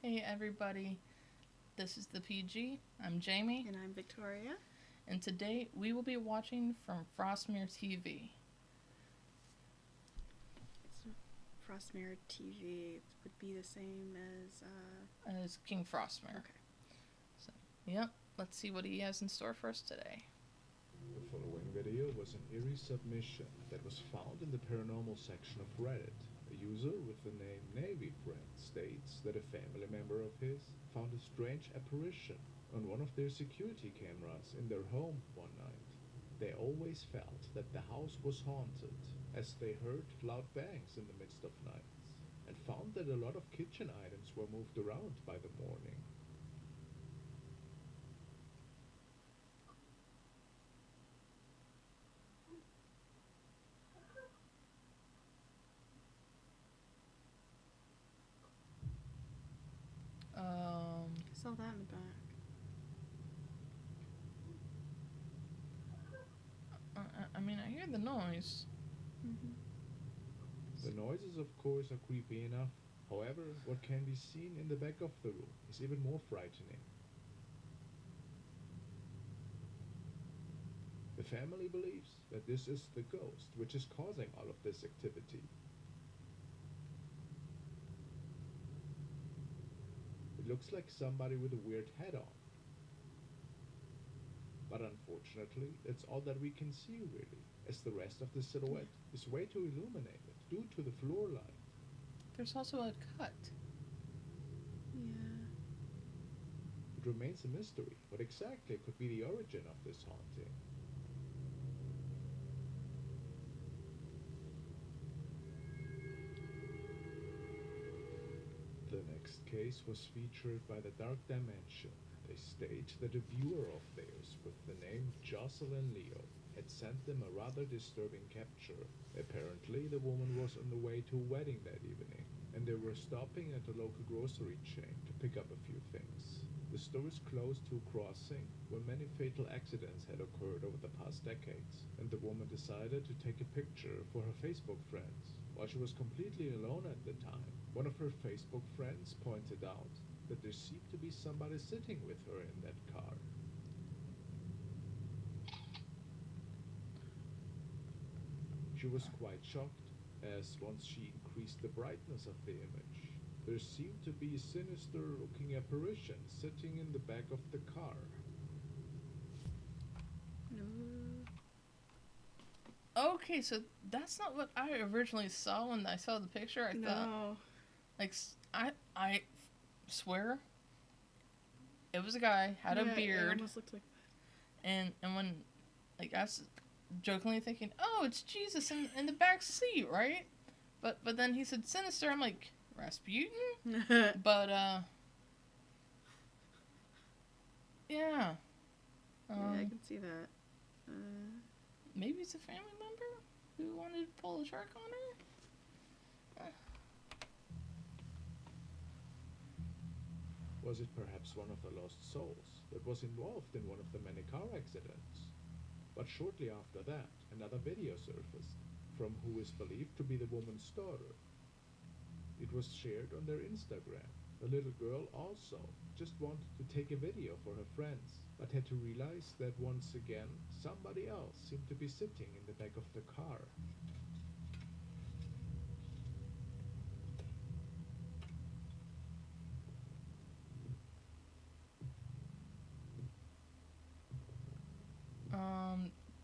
Hey everybody, this is the PG. I'm Jamie, And I'm Victoria. and today we will be watching from Frostmare TV. So Frostmare TV would be the same as. As KingFrostmare. Okay. So, yep, let's see what he has in store for us today. The following video was an eerie submission that was found in the paranormal section of Reddit. A user with the name Navy Friend states that a family member of his found a strange apparition on one of their security cameras in their home one night. They always felt that the house was haunted, as they heard loud bangs in the midst of nights, and found that a lot of kitchen items were moved around by the morning. I saw that in the back. I hear the noise. Mm-hmm. The noises, of course, are creepy enough. However, what can be seen in the back of the room is even more frightening. The family believes that this is the ghost which is causing all of this activity. It looks like somebody with a weird hat on. But unfortunately, that's all that we can see really, as the rest of the silhouette is way too illuminated due to the floor light. There's also a cut. Yeah. It remains a mystery what exactly could be the origin of this haunting. The next case was featured by the Dark Dimension. They state that a viewer of theirs with the name Jocelyn Leo had sent them a rather disturbing capture. Apparently, the woman was on the way to a wedding that evening, and they were stopping at a local grocery chain to pick up a few things. The store is close to a crossing where many fatal accidents had occurred over the past decades, and the woman decided to take a picture for her Facebook friends. While she was completely alone at the time, one of her Facebook friends pointed out that there seemed to be somebody sitting with her in that car. She was quite shocked, as once she increased the brightness of the image, there seemed to be a sinister-looking apparition sitting in the back of the car. No. Okay, so that's not what I originally saw when I saw the picture. I thought, No. like, I swear, it was a guy, had a It beard, almost looked like. and when, like, I was jokingly thinking, oh, it's Jesus in the back seat, right? But then he said sinister. I'm like, Rasputin? But yeah. Yeah, I can see that. Maybe it's a family member who wanted to pull a shark on her. Was it perhaps one of the lost souls that was involved in one of the many car accidents? But shortly after that, another video surfaced from who is believed to be the woman's daughter. It was shared on their Instagram. The little girl also just wanted to take a video for her friends, but had to realize that once again somebody else seemed to be sitting in the back of the car.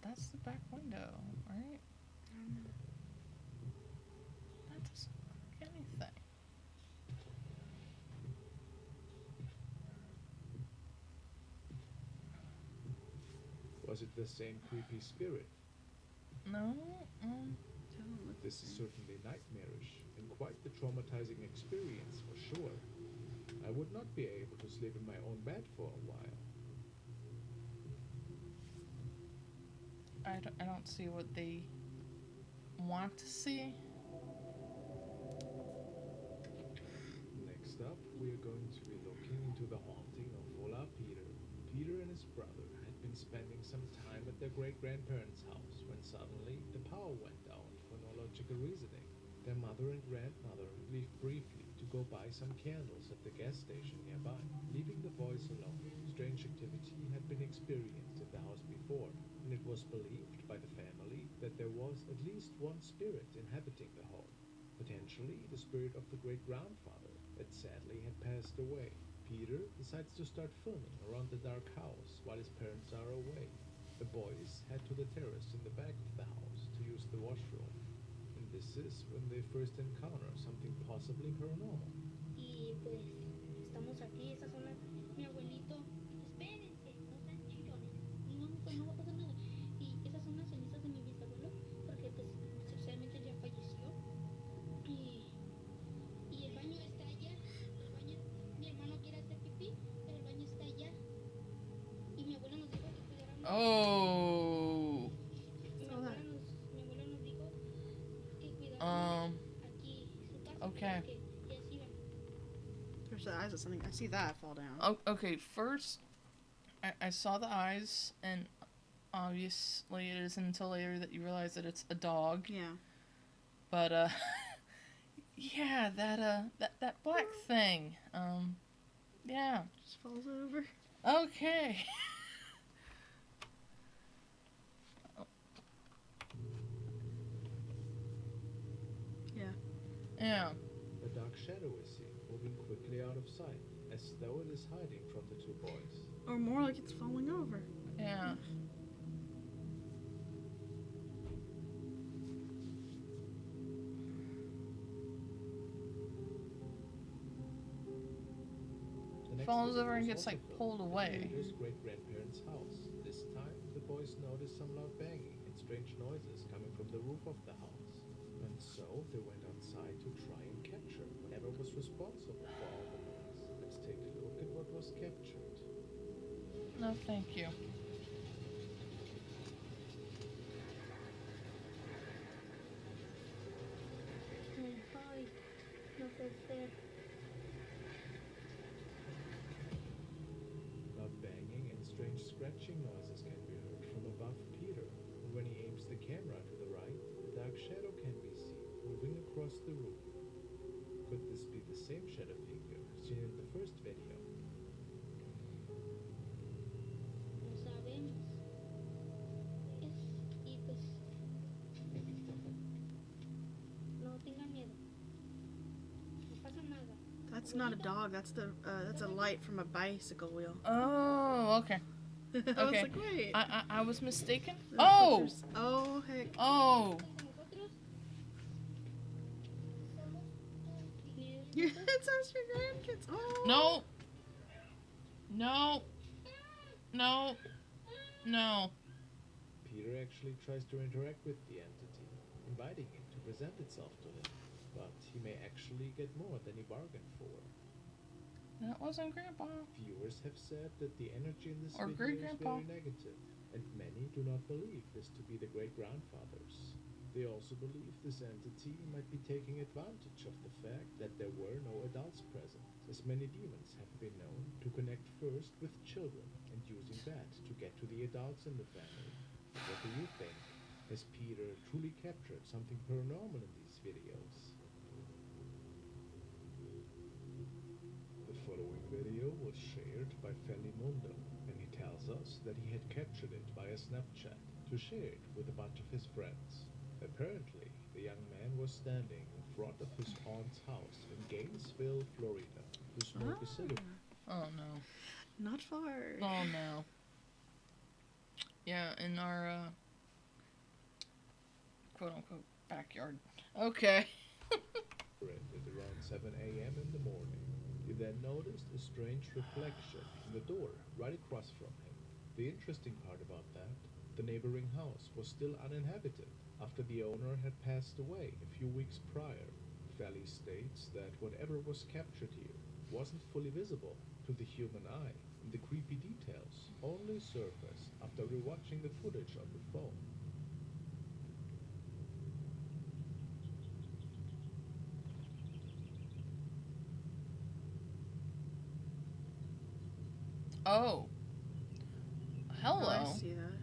That's the back window, right? I don't know. That doesn't look like anything. Was it the same creepy spirit? No. Doesn't look This the is same. certainly nightmarish and quite the traumatizing experience for sure. I would not be able to sleep in my own bed for a while. I don't see what they want to see. Next up, we are going to be looking into the haunting of Ola Peter. Peter and his brother had been spending some time at their great-grandparents' house when suddenly the power went out for no logical reasoning. Their mother and grandmother left briefly to go buy some candles at the gas station nearby, leaving the boys alone. Strange activity had been experienced in the house before, and it was believed by the family that there was at least one spirit inhabiting the home, potentially the spirit of the great-grandfather that sadly had passed away. Peter decides to start filming around the dark house while his parents are away. The boys head to the terrace in the back of the house to use the washroom, and this is when they first encounter something possibly paranormal. Y pues estamos aquí, esa zona, mi abuelito, espérense, no sean chillones, no va a pasar nada. Y esas son las cenizas de mi bisabuelo, porque pues socialmente ya falleció. Y el baño está allá, el baño, mi hermano quiere hacer pipí, pero el baño está allá. Y mi abuela nos dijo que cuidáramos. Oh. Mi abuela nos dijo que cuidáramos aquí su casa. Okay. Porque y así ven. There's the eyes of something. I see that fall down. Oh, okay, first, I saw the eyes, and obviously it isn't until later that you realize that it's a dog. Yeah. But, yeah, that black thing, yeah. Just falls over. Okay. Yeah. Yeah. A dark shadow is seen, moving quickly out of sight, as though it is hiding from the two boys. Or more like it's falling over. Yeah. The next Falls visit over and was gets, also like, filmed pulled at away. Peter's great-grandparents' house. This time, the boys noticed some loud banging and strange noises coming from the roof of the house. And so they went outside to try and capture whatever was responsible for all the noise. Let's take a look at what was captured. No, thank you. Ay, no puede ser. Loud banging and strange scratching noises can be heard from above Peter. And when he aims the camera to the right, a dark shadow can be seen moving across the roof. Could this be the same shadow figure seen in the first video? No sabemos. Y pues no tengan miedo. No pasa nada. That's not a dog. That's a light from a bicycle wheel. Oh, okay. I was Okay. like, wait. I was mistaken? The Oh! hookers. Oh heck. Oh! Nosotros It sounds your grandkids. Oh. No! No! No! No. Peter actually tries to interact with the entity, inviting it to present itself to him. But he may actually get more than he bargained for. That wasn't Grandpa. Viewers have said that the energy in this Or video is great-grandpa. very negative, and many do not believe this to be the great-grandfathers. They also believe this entity might be taking advantage of the fact that there were no adults present, as many demons have been known to connect first with children and using that to get to the adults in the family. What do you think? Has Peter truly captured something paranormal in these videos? The following video was shared by Felimundo, and he tells us that he had captured it via Snapchat to share it with a bunch of his friends. Apparently, the young man was standing in front of his aunt's house in Gainesville, Florida, to smoke a cigarette. Oh no. Not far. Oh no. Yeah, in our quote unquote backyard. Okay. At around 7 a.m. in the morning. He then noticed a strange reflection in the door right across from him. The interesting part about that, the neighboring house was still uninhabited after the owner had passed away a few weeks prior. Feli states that whatever was captured here wasn't fully visible to the human eye, and the creepy details only surfaced after rewatching the footage on the phone. Oh. Hello. Oh, I see that.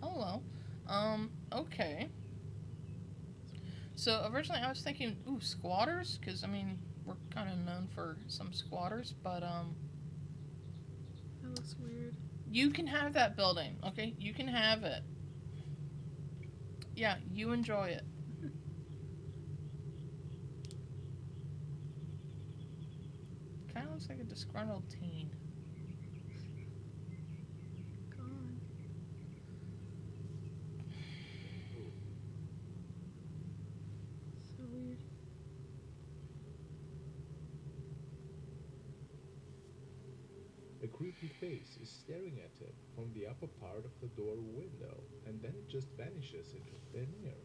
Hello. Okay. So originally I was thinking, ooh, squatters? Because, I mean, we're kind of known for some squatters, but That looks weird. you can have that building, okay? You can have it. Yeah, you enjoy it. Kind of looks like a disgruntled teen. Gone. So weird. A creepy face is staring at him from the upper part of the door window, and then it just vanishes into thin air.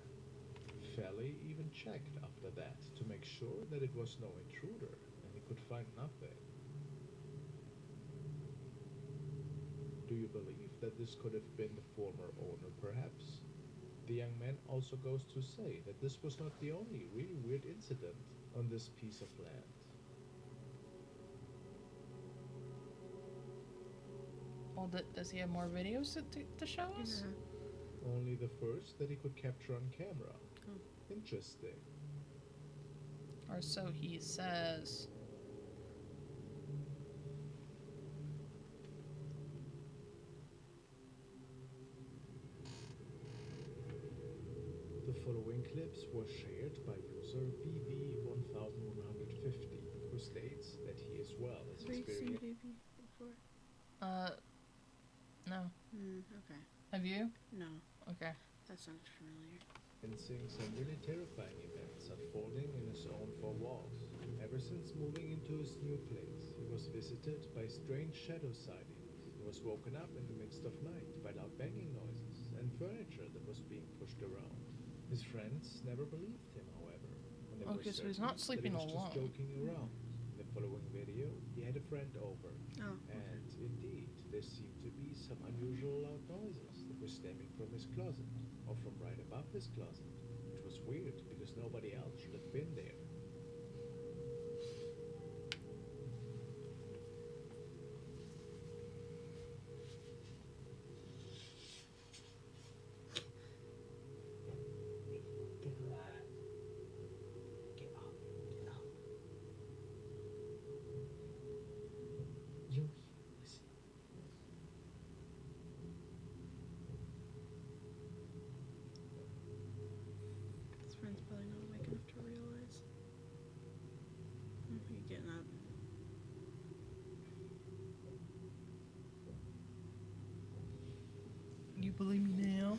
Felly even checked after that to make sure that it was no intruder, and he could find nothing. Do you believe that this could have been the former owner, perhaps? The young man also goes to say that this was not the only really weird incident on this piece of land. Well, does he have more videos to show us? Yeah. Only the first that he could capture on camera. Oh. Interesting. Or so he says. The following clips were shared by user VV1150, who states that he as well has Have we seen experienced. baby before? No. Okay. Have you? No, Okay. Oh. that sounds familiar. Seeing some really terrifying events unfolding in his own four walls. Ever since moving into his new place, he was visited by strange shadow sightings. He was woken up in the midst of night by loud banging noises and furniture that was being pushed around. His friends never believed him, however. And they were Okay, so he's certain not that sleeping he was alone. just joking around. In the following video, he had a friend over. Oh. And indeed, there seemed to be some unusual loud noises that were stemming from his closet, or from right above his closet, which was weird because nobody else should have been there. His friend's probably not awake enough to realize. You getting up? You believe me now?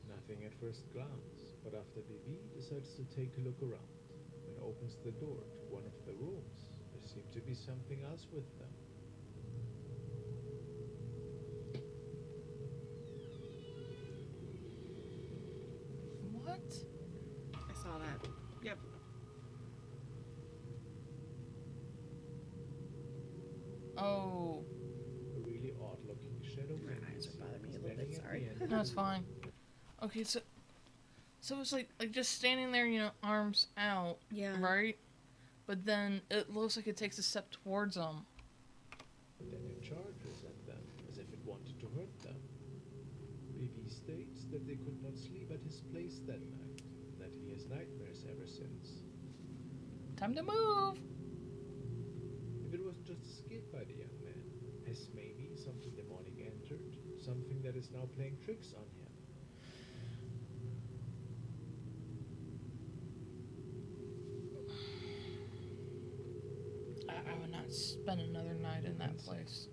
Nothing at first glance, but after BB decides to take a look around and opens the door to one of the rooms, there seemed to be something else with them. What? I saw that. Yep. Oh, A really odd-looking shadow My figure eyes are is bothering me a little standing bit, at sorry. the end of no, it's the fine. Okay, so it's like just standing there, arms out, Yeah. right? But then it looks like it takes a step towards them. Then it charges at them as if it wanted to hurt them. BB states that they could not sleep at his place that night, and that he has nightmares ever since. Time to move. If it was just a skit by the young man, has maybe something demonic entered? Something that is now playing tricks on him? I would not spend another night in that place.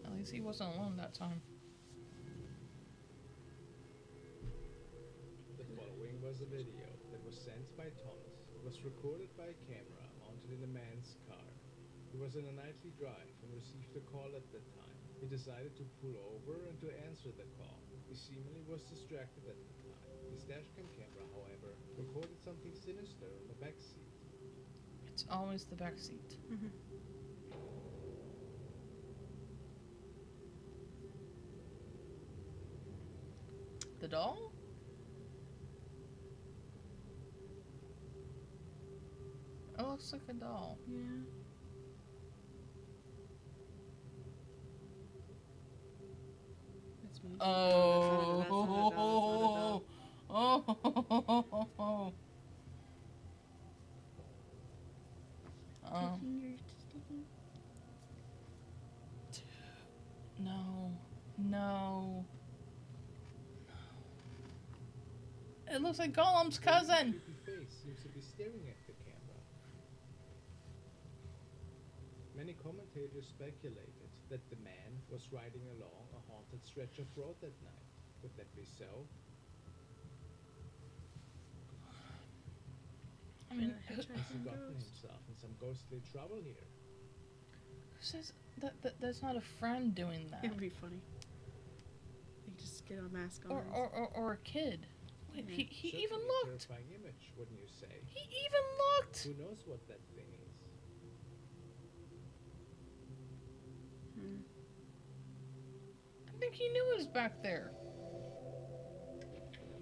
At least he wasn't alone that time. The following was a video that was sent by Thomas. It was recorded by a camera mounted in a man's car. He was on a nightly drive and received a call at that time. He decided to pull over and to answer the call. He seemingly was distracted at the time. His dashcam camera, however, recorded something sinister on the back seat. It's always the back seat. Mm-hmm. The doll? looks like a doll. Yeah. That's me. Oh. That's not a doll. Oh. Two fingers sticking. No. No. It looks like Gollum's cousin. The creepy face seems to be staring at the camera. Many commentators speculated that the man was riding along a haunted stretch of road that night. Could that be so? I mean, Has he gotten himself in some ghostly trouble here? who says that's not a friend doing that? It would be funny. They just get a mask on. Or a kid. Wait, Yeah. he Certainly even a looked. terrifying image, wouldn't you say? He even looked. Who knows what that thing is? Hmm. I think he knew it was back there.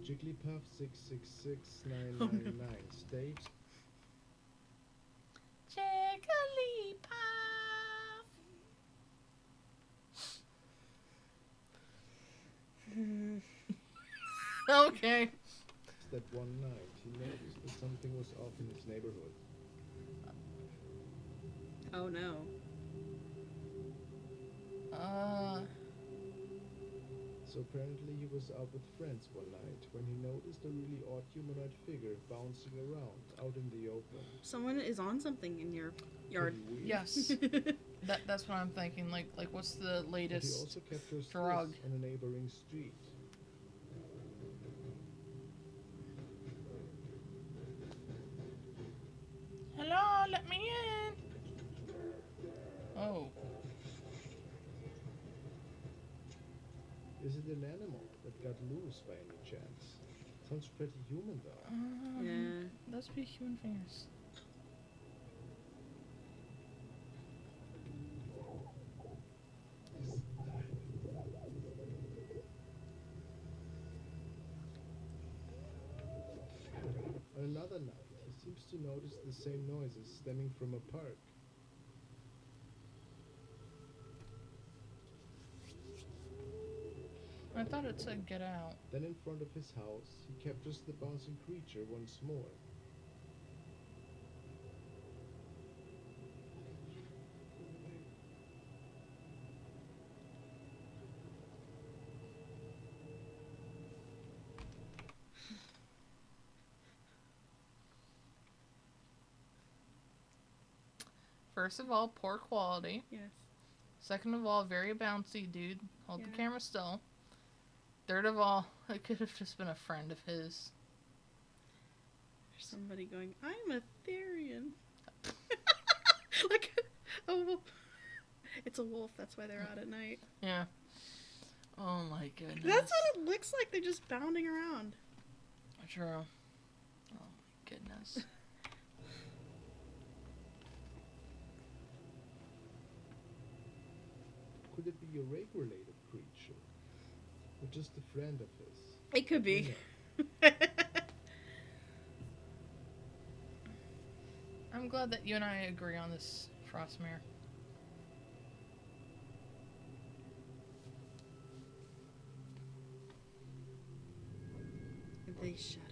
Jigglypuff 666999 Oh, no. states Jigglypuff. Okay. that one night he noticed that something was off in his neighborhood. Oh no. So apparently he was out with friends one night when he noticed a really odd humanoid figure bouncing around out in the open. Someone is on something in your yard. Pretty weird. Yes. That's what I'm thinking. Like what's the But he latest also captures drug? this on a neighboring street. Hello, let me in. Oh. Is it an animal that got loose by any chance? Sounds pretty human though. Yeah. Those be human fingers. On another night, he seems to notice the same noises stemming from a park. I thought it said get out. Then in front of his house, he captures the bouncing creature once more. First of all, poor quality. Yes. Second of all, very bouncy dude. Hold the Yeah. camera still. Third of all, it could have just been a friend of his. There's somebody going, I'm a Therian. Like, oh, it's a wolf. That's why they're out at night. Yeah. Oh my goodness. That's what it looks like. They're just bounding around. True. Oh my goodness. Could it be a rake-related creature? Or just a friend of his? It could be. I'm glad that you and I agree on this, Frostmare. They shut out.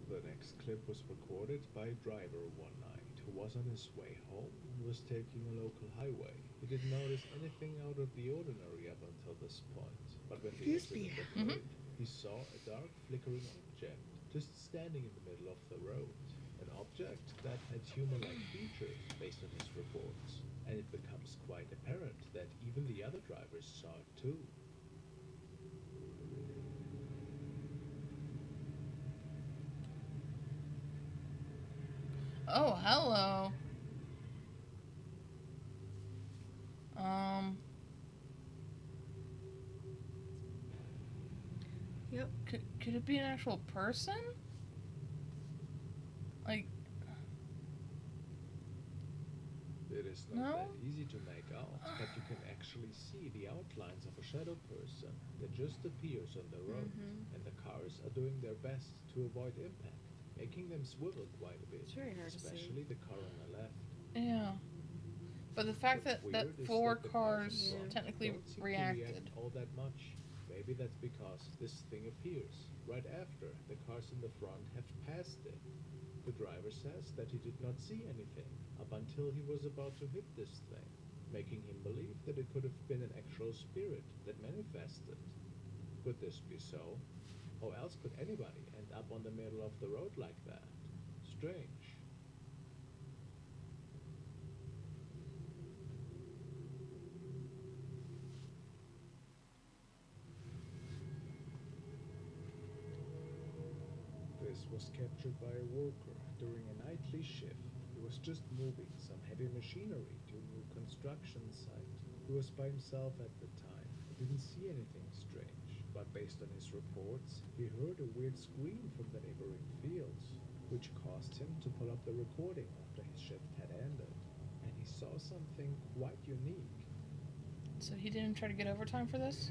The next clip was recorded by a driver one night who was on his way home and was taking a local highway. He didn't notice anything out of the ordinary up until this point, but when the Excuse me. incident occurred, he saw a dark flickering object just standing in the middle of the road. An object that had human-like features based on his reports, and it becomes quite apparent that even the other drivers saw it too. Oh, hello. Yep. Could it be an actual person? Like, It is No? not that easy to make out, but you can actually see the outlines of a shadow person that just appears on the road, Mhm. and the cars are doing their best to avoid impact. making them swivel quite a bit, It's very hard to see. especially the car on the left. Yeah. But the fact What's that weird is 4 that the cars in front technically don't seem to reacted. react all that much. Maybe that's because this thing appears right after the cars in the front have passed it. The driver says that he did not see anything up until he was about to hit this thing, making him believe that it could have been an actual spirit that manifested. Could this be so? How else could anybody end up on the middle of the road like that? Strange. This was captured by a worker during a nightly shift. He was just moving some heavy machinery to a new construction site. He was by himself at the time. He didn't see anything strange, but based on his reports, he heard a weird scream from the neighboring fields, which caused him to pull up the recording after his shift had ended. And he saw something quite unique. So he didn't try to get overtime for this?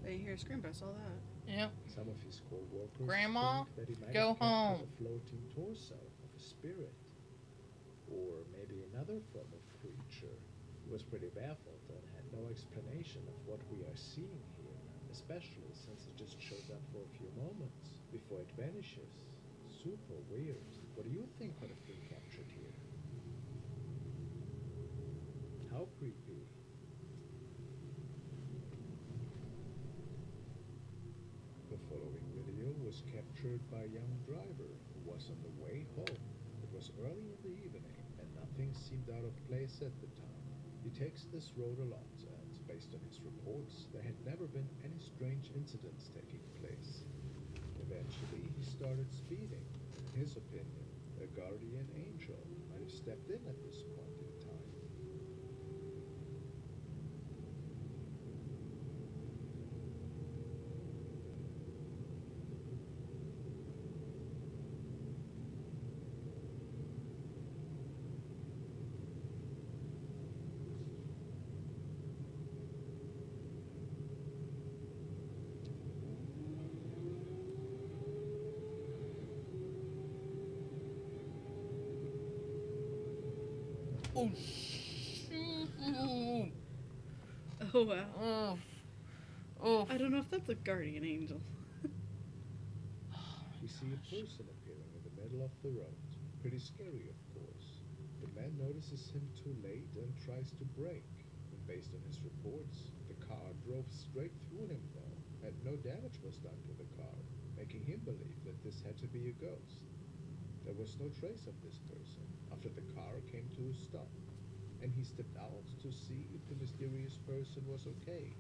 I didn't hear a scream, but I saw that. Yep. Some of his co-workers Grandma, think that he might go have home. captured a floating torso of a spirit, or maybe another form of creature. He was pretty baffled and had no explanation of what we are seeing here, especially since it just shows up for a few moments before it vanishes. Super weird. What do you think could have been captured here? How creepy. The following video was captured by a young driver who was on the way home. It was early in the evening and nothing seemed out of place at the time. He takes this road a lot and, based on his reports, there had never been any strange incidents taking place. Eventually, he started speeding. In his opinion, a guardian angel might have stepped in at this point in time. Oh, Oh, wow. oh, oh. I don't know if that's a guardian angel. We see a person appearing in the middle of the road. Pretty scary, of course. The man notices him too late and tries to brake. And based on his reports, the car drove straight through him though, and no damage was done to the car, making him believe that this had to be a ghost. There was no trace of this person after the car came to a stop, and he stepped out to see if the mysterious person was okay.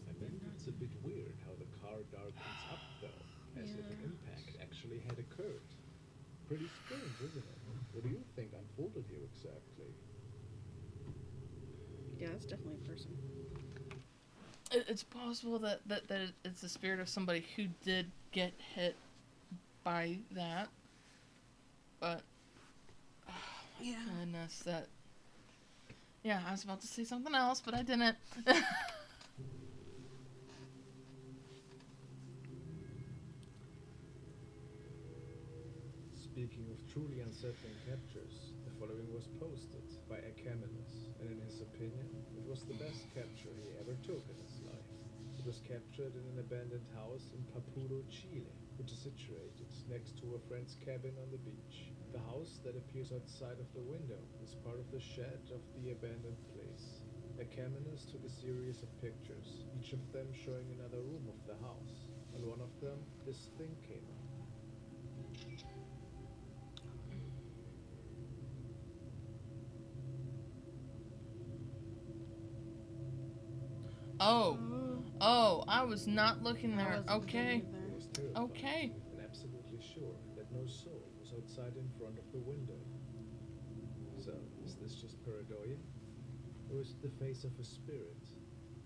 I mean, it's a bit weird how the car darkens up though, as if an impact actually had occurred. Pretty strange, isn't it? What do you think unfolded here exactly? Yeah, it's definitely a person. It's possible that it's the spirit of somebody who did get hit by that. But, oh my goodness, that... Yeah, I was about to say something else, but I didn't. Speaking of truly unsettling captures, the following was posted by a Caminus, and in his opinion, it was the best capture he ever took in his life. It was captured in an abandoned house in Papuro, Chile, which is situated next to a friend's cabin on the beach. The house that appears outside of the window is part of the shed of the abandoned place. A Caminus took a series of pictures, each of them showing another room of the house. On one of them, this thing came up. Oh, I was not looking I there. wasn't looking Okay. either. He was terrified Okay. and absolutely sure that no soul was outside in front of the window. So, is this just pareidoia? Or is it the face of a spirit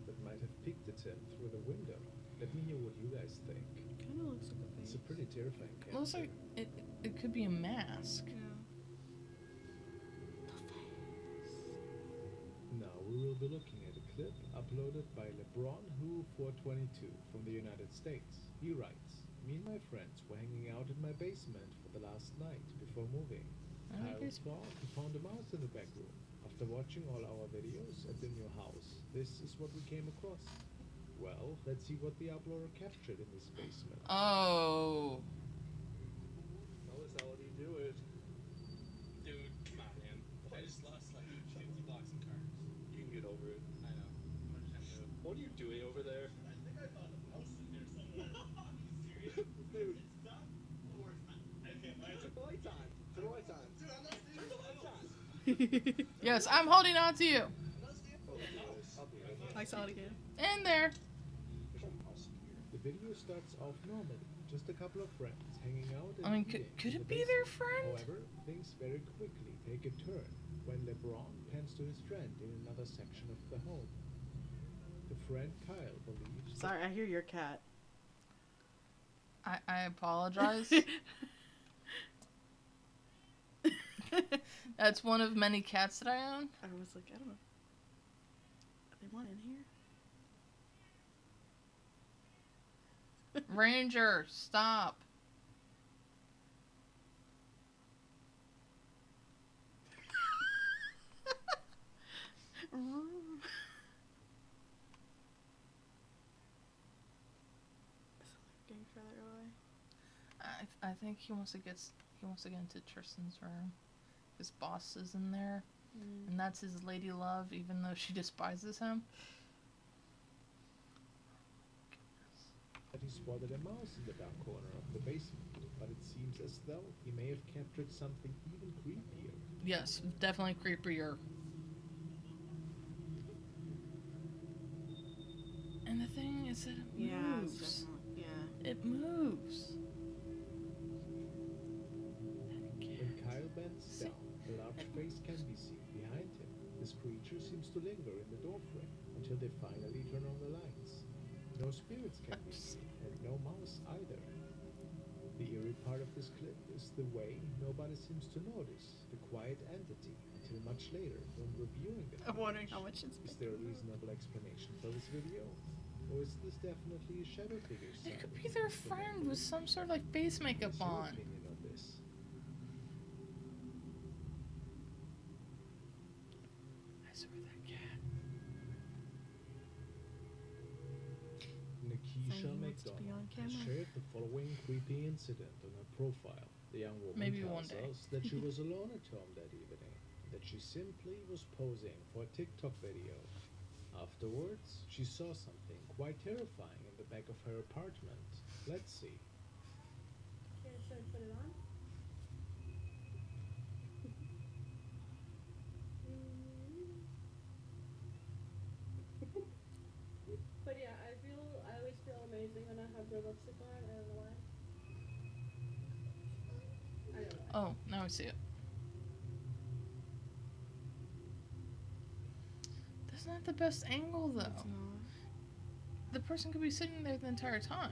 that might have peeked at him through the window? Let me hear what you guys think. Kind of looks like a face. It's a pretty terrifying capture. Looks like it could be a mask. Yeah. will be looking at a clip uploaded by LeBron Who 422 from the United States. He writes, "Me and my friends were hanging out in my basement for the last night before moving. Kyle thought he found a mouse in the back room. After watching all our videos at the new house, this is what we came across. Well, let's see what the uploader captured in this basement." Oh. Fellas, how do you do it? Dude, come on, man. I just lost like 50 blocks in cars. You can get over it. I know. I'm gonna just have to. What are you doing over there? I think I found a mouse in there somewhere. Are you serious? Dude. It's not. Or it's not. Okay, mine's Turn the lights on. Turn the lights on. Dude, I'm not staying. Turn the lights on. Yes, I'm holding on to you. I saw it again. In there. The video starts off normally, just a couple of friends hanging out and I mean, eating could in it the be their basement. friend? However, things very quickly take a turn when LeBron pans to his friend in another section of the home. The friend Kyle believes Sorry, I hear your cat. I apologize. That's one of many cats that I own. I was like, I don't know. Are they one in here? Ranger, stop. Getting further away. I think he wants to get into Tristan's room. His boss is in there, and that's his lady love, even though she despises him. that he spotted a mouse in the dark corner of the basement, but it seems as though he may have captured something even creepier. Yes, definitely creepier. And the thing is that it moves. It moves. When Kyle bends down, a large face can be seen behind him. This creature seems to linger in the doorframe until they finally turn on the lights. No spirits can be seen, and no mouse either. The eerie part of this clip is the way nobody seems to notice the quiet entity until much later when reviewing the I'm wondering footage. how much it's Is there a reasonable explanation for this video? Or is this definitely a shadow figure? It could be their friend with some sort of like face makeup What's your on. opinion on this? I swear that cat. Nikisha Saying he wants to be on McDonald has camera. shared the following creepy incident on her profile. The young woman Maybe one tells day. us that she was alone at home that evening, that she simply was posing for a TikTok video. Afterwards, she saw something quite terrifying in the back of her apartment. Let's see. Okay, should I put it on? But yeah, I always feel amazing when I have the lipstick on. I don't know why. I don't know. Oh, now I see it. That's not the best angle though. It's not. The person could be sitting there the entire time.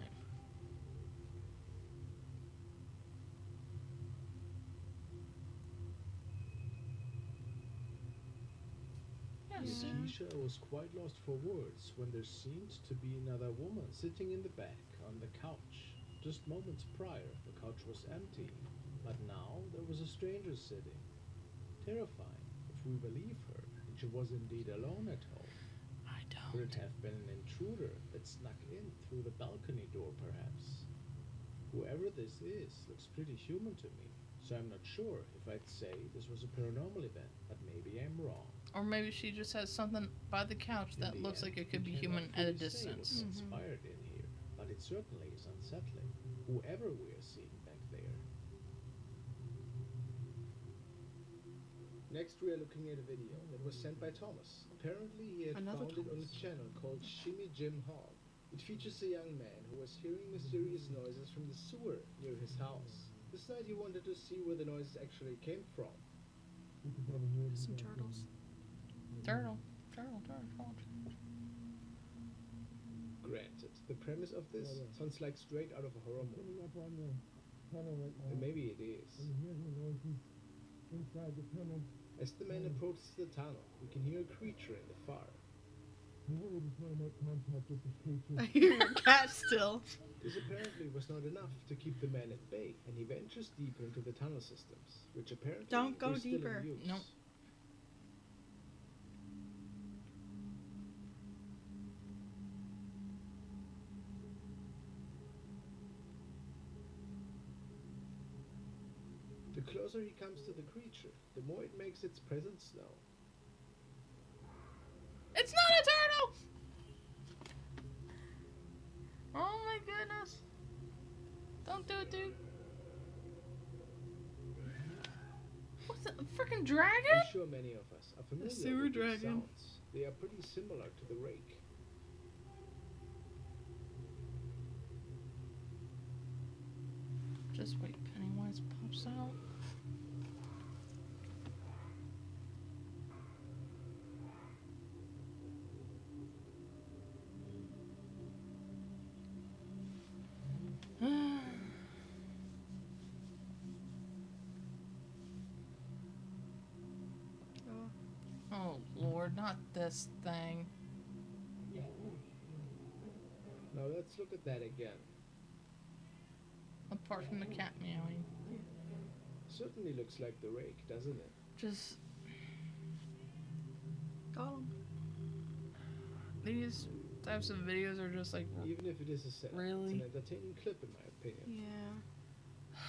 Yes. Nikisha was quite lost for words when there seemed to be another woman sitting in the back on the couch. Just moments prior, the couch was empty, but now there was a stranger sitting. Terrifying, if we believe her, and she was indeed alone at home. I Could it don't. have been an intruder that snuck in through the balcony door, perhaps? Whoever this is looks pretty human to me, so I'm not sure if I'd say this was a paranormal event, but maybe I'm wrong. Or maybe she just has something by the couch In that the looks end, like it could we be cannot human at a fully say what distance. transpired in here, but it certainly is unsettling. Whoever we are seeing back there. Next, we are looking at a video that was sent by Thomas. Apparently, he had Another found it on a Thomas. channel called Shimmy Jim Hog. It features a young man who was hearing mysterious noises from the sewer near his house. This night, he wanted to see where the noises actually came from. Some turtles. Turtle. Granted, the premise of this sounds like straight out of a horror movie. And maybe it is. Inside the tunnel As the men approach the tunnel, we can hear a creature in the far. I hear your cat still. This apparently was not enough to keep the men at bay, and he ventures deeper into the tunnel systems, which apparently Don't go were still deeper. in use. Nope. The closer he comes to the creature, the more it makes its presence known. It's not a turtle! Oh my goodness. Don't do it, dude. What's that? A freaking dragon? I'm sure many of us are familiar sewer with these dragon. sounds. They are pretty similar to the rake. Just wait, Pennywise pops out. Oh. Oh Lord, not this thing. Now let's look at that again. Apart from the cat meowing. Certainly looks like the rake, doesn't it? Just Call him. these types of videos are just like Even if it is a setup, Really? it's an entertaining clip in my opinion. Yeah.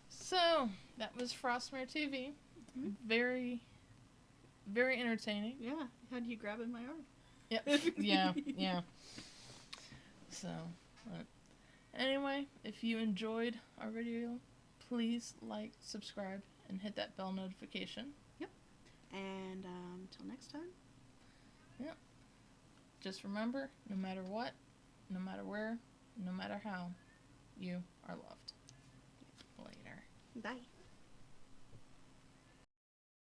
So that was Frostmare TV. Mhm. Very, very entertaining. Yeah. How'd you grab in my arm? Yep. yeah. So, anyway, if you enjoyed our video, please like, subscribe, and hit that bell notification. And until next time. Just remember, no matter what, no matter where, no matter how, you are loved. Later. Bye.